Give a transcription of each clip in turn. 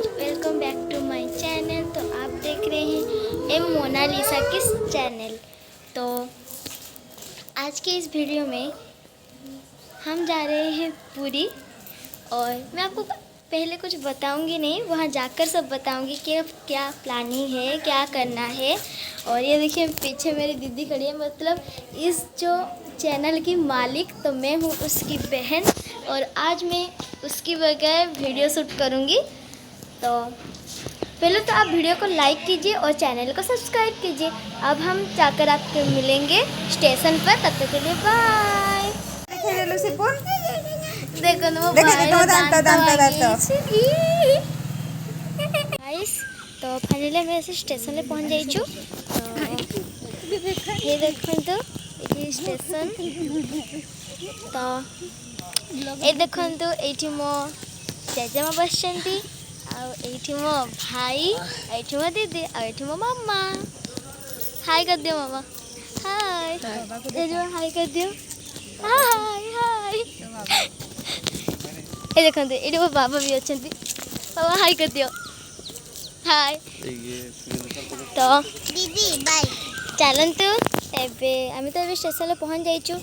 Welcome back to my channel. तो आप देख रहे हैं एम मोनालिसा किस चैनल। तो आज के इस वीडियो में हम जा रहे हैं पुरी, और मैं आपको पहले कुछ बताऊंगी नहीं, वहाँ जाकर सब बताऊंगी कि क्या प्लानिंग है, क्या करना है। और ये देखिए पीछे मेरी दीदी खड़ी है, मतलब इस जो चैनल की मालिक तो मैं हूँ उसकी बहन, और आज मैं उसकी बगैर वीडियो शूट करूँगी। तो पहले तो आप वीडियो को लाइक कीजिए और चैनल को सब्सक्राइब कीजिए। अब हम जाकर आपको मिलेंगे स्टेशन पर, तब तक के लिए बाय। देखो ना गाइस, तो फाइनली मैं स्टेशन में पहुंच जाइछु। ये देखो तो ये स्टेशन, तो ये देखो तो ये मो जेजेमा बसचंती, आठी मो भाई, आठी मो दीदी, आठी मो मामा। हाय कर दियो मामा, हाय। ये जो हाय कर दियो, हाय हाय। ये देखो ये मो बाबा भी अच्छे, बाबा हाय कर दियो, हाय। तो दीदी बाय चलतु एबे आम तो ये स्टेशन पहुँच जाइचु।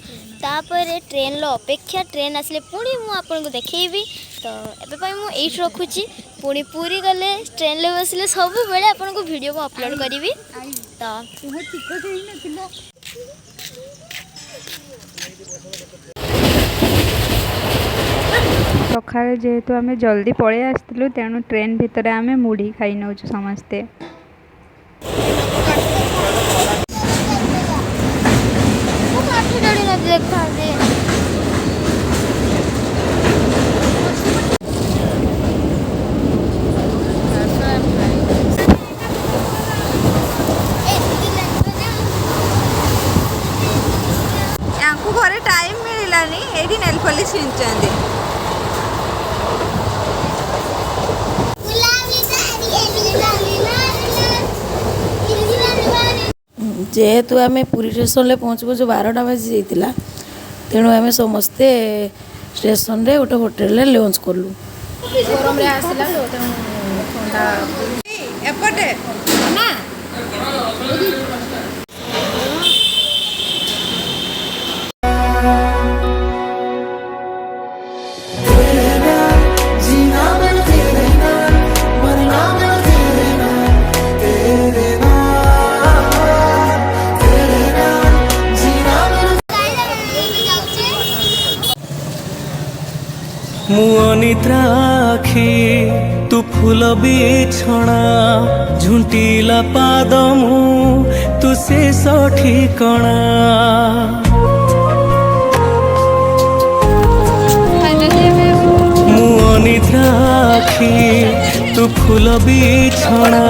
तापर ट्रेन लो अपेक्षा, ट्रेन आसले पुणी मु आपन को देखैबी। तो एबे मु एइट रखुची, पुणी पूरी गले ट्रेन ले बसले सब बेले आपन को वीडियो को अपलोड करी। तो सकाଳେ जेहेतु आम जल्दी पलि आसलु तेणु ट्रेन भितर आम मुढ़ी खाई नौ समस्ते। घरे टाइम मिलानी ये नेल पॉलिश किंचंदी। जेहेतु आम पुरी स्टेशन पहुँचबू जो 12टा बाजी जाइला, तेणु आम समस्ते स्टेशन रे गोटे होटेल रे लंच कलु। गरम रे आसला तो ठंडा एपटे ना मुनिद्राखी तू फूल बिछणा झुंटीला पाद मु तू शेष ठिकणा। मुनिद्राखी तू फूल बिछणा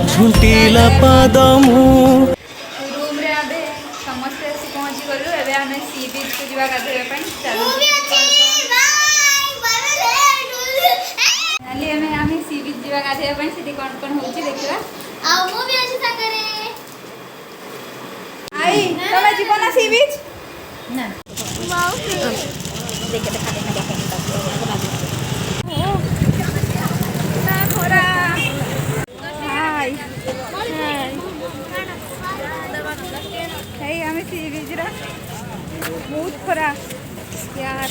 झुंटीला पाद मु। रूम रे आबे समस्त आसी पहुंची गलु। एबे आमे सी बीच को जीवा गाधेबा पई चलो। आमे सी बीच जीवा गाधेबा पई सिटी कोन होची देखिबा। आ मु भी अछि सागरे आई तमे जीवना सी बीच ना वाओ देख ना खोरा हाय हाय आमे सी बीच रा बहुत खोरा यार।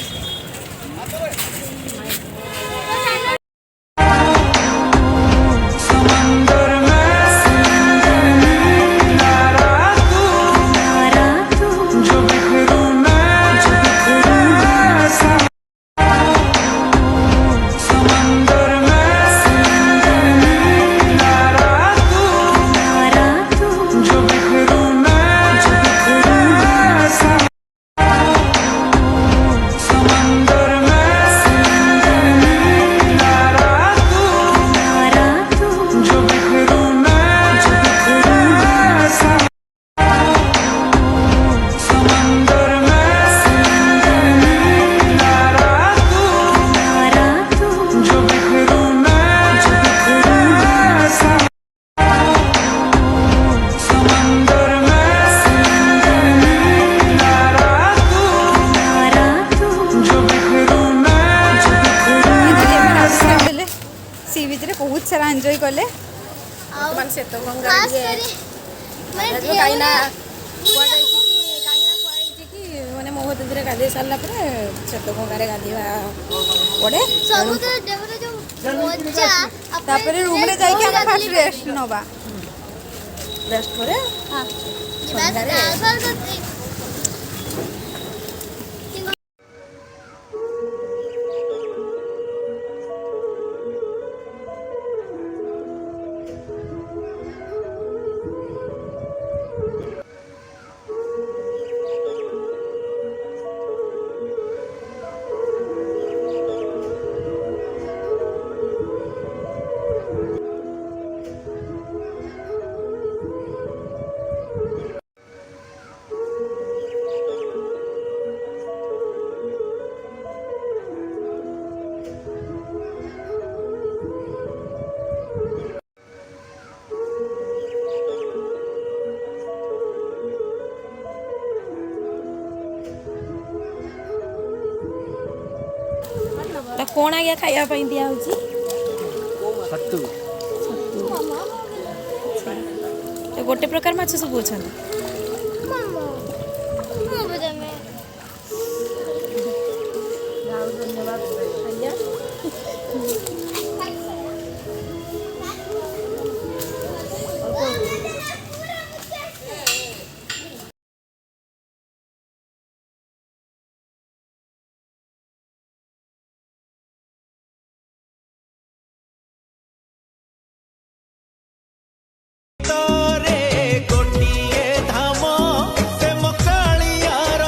बहुत सारा एंजॉय कले ବର୍ତ୍ତମାନ ଶ୍ଵେତ ଗଙ୍ଗା खास ଟିକେ करी मैं କାହିଁକି ନା କୁହାଯାଇଛି କି ମାନେ ମହୋଦଧିରେ ଗାଧେଇ ସାରିଲା ପରେ ଶ୍ଵେତ ଗଙ୍ଗାରେ ଗାଧେଇବା ପଡ଼େ। ସମୁଦ୍ର ଦେବର जो मजा तापर रूम रे जाई के हम फास्ट रेस्ट नबा रेस्ट करे हां ସନ୍ଧ୍ୟାରେ କ'ଣ ଆଜ୍ଞା ଖାଇବା ପାଇଁ ଦିଆହେଉଛି? ଛତୁ ଗୋଟେ ପ୍ରକାର ମାଛ ସବୁ ଅଛନ୍ତି। मामा मैं बता मैं ତୋରେ ଗୋଟିଏ ଧାମ ସେ ମୋ କାଳିଆର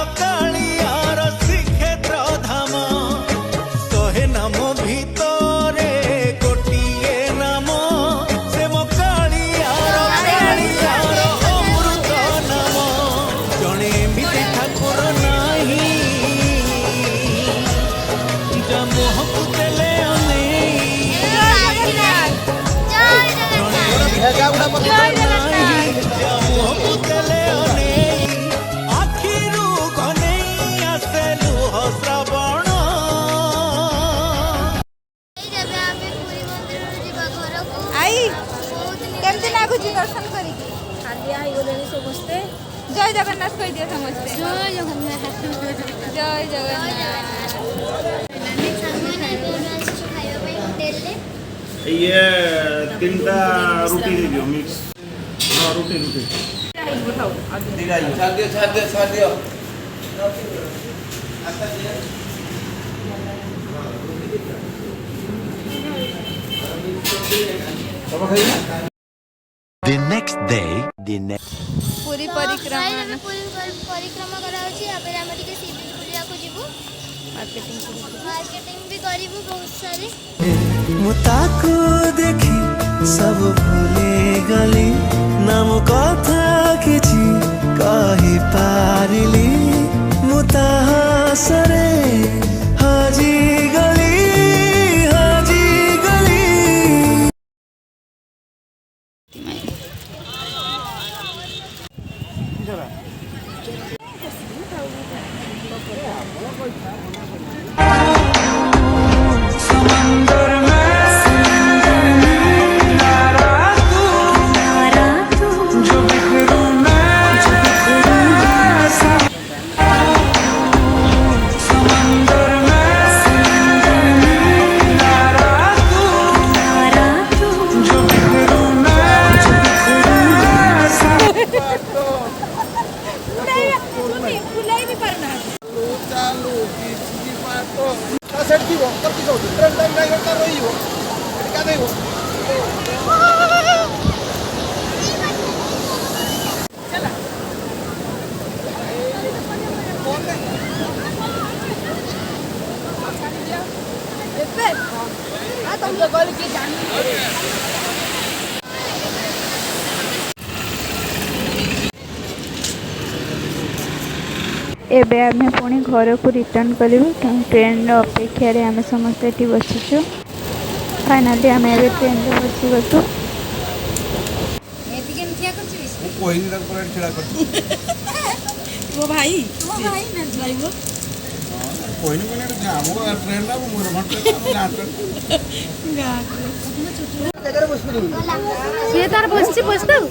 ଶ୍ରୀକ୍ଷେତ୍ର ଧାମ ଶହେ ନାମ ଭିତରେ ଗୋଟିଏ ନାମ ସେ ମୋ କାଳିଆର ଅମୃତ ନାମ ଜଣେ ଏମିତି ଠାକୁର ନାହିଁ ଯା ମୁହଁକୁ ଦେଲେ ଆଖିରୁ ଘନେଇ ଆସେ ଲୁହ ଶ୍ରାବଣ जब आमे पूरी मंदिर जीवा घर को आई बहुत केमती लागुची दर्शन करी ହାଲିଆ ହେଇଗଲେଣି ସମସ୍ତେ। जय जगन्नाथ कह दिया समझते जय जगन्नाथ जय जगन्नाथ खाଇବା ପାଇଁ ହୋଟେଲରେ ये तीनटा रुटी दे दियो मिक्स हाँ रुटी The next day, पूरी परिक्रमा परिक्रमा କରାଉଛି ଏବେ ଆମେ ଟିକେ ସି ବିଚ୍ ବୁଲିବାକୁ ଯିବୁ ମାର୍କେଟିଂ ବି କରିବୁ ବହୁତ ସାरे ମୁଁ ତାକୁ ଦେଖି ସବୁ ଭୁଲି ଗଲି ନାମ କଥା କିଛି କହିପାରିଲି ମୁଁ ତା ହାସରେ ହଜିଗଲି एबे आमे पुणी घर को रिटर्न करूँ ट्रेन अपेक्षा आम समस्ते ये बसीचु फाइनाली आम ए ट्रेन बसी गलु ମୋ ଭାଇ କହିନି ଆମ ଟ୍ରେନ୍ଟା ମୋର ଗାଁ ଟ୍ରେନ୍ ସିଏ ତାର ବସିଛି ବସିଥାଉ।